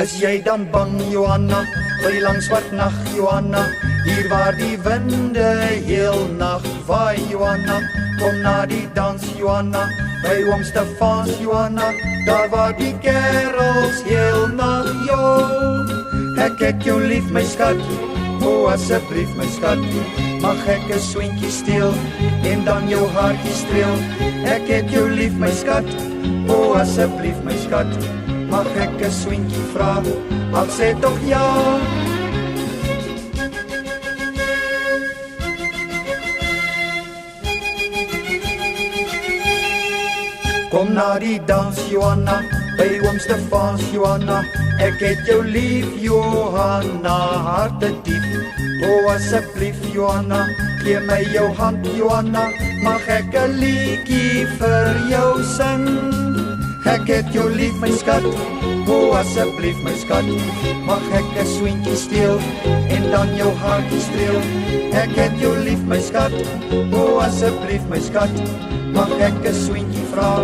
Is jy dan bang, Johanna, vir die lang swart nag, Johanna? Hier waar die winde heel nag waai, Johanna. Kom na die dans, Johanna, by oom Stefans, Johanna. Daar waar die kerels heel nag jou. Ek het jou lief, my skat, o asseblief my skat. Mag ek 'n swentjie steel en dan jou haartjie streel? Ek het jou lief, my skat, o asseblief my skat. Mag ek 'n swentjie vra? Ag sê tog ja. Kom na die dans, Johanna, by oom Stefans, Johanna. Ek het jou lief, Johanna, harte diep. O asseblief, Johanna, gee my jou hand, Johanna. Mag ek 'n liedjie vir jou sing? Ek het jou lief, my skat, o asseblief my skat. Mag ek 'n swentjie steel en dan jou haartjie streel? Ek het jou lief, my skat, o asseblief my skat. Mag ek 'n swentjie vra?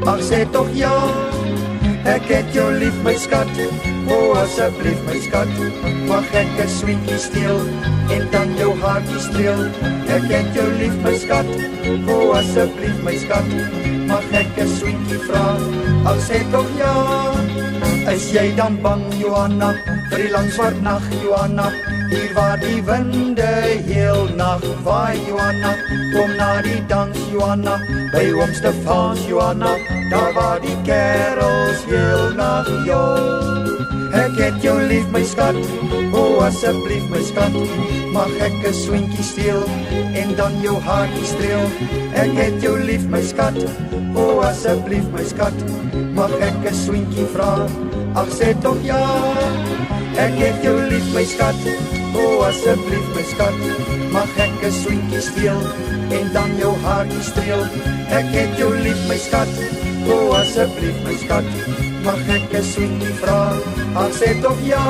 Ag sê tog ja. Ek het jou lief, my skat, o asseblief my skat. Mag ek 'n swentjie steel en dan jou haartjie streel? Ek het jou lief, my skat, o asseblief my skat. Mag ek 'n swentjie vra? Ag sê tog ja. Is jy dan bang, Johanna, vir die lang swart nag, Johanna? Hier waar die winde heel nag waai, Johanna. Kom na die dans, Johanna, by oom Stefans, Johanna. Daar waar die kerels heel nag jou. Ek het jou lief, my skat, o asseblief my skat. Mag ek 'n swentjie steel en dan jou haartjie streel? Ek het jou lief, my skat, o asseblief my skat. Mag ek 'n swentjie vra? Ag sê tog ja. Ek het jou lief, my skat, o asseblief my skat. Mag ek 'n swentjie steel en dan jou haartjie streel? Ek het jou lief, my skat, o asseblief my skat. Mag ek 'n swentjie vra? Ag sê tog ja.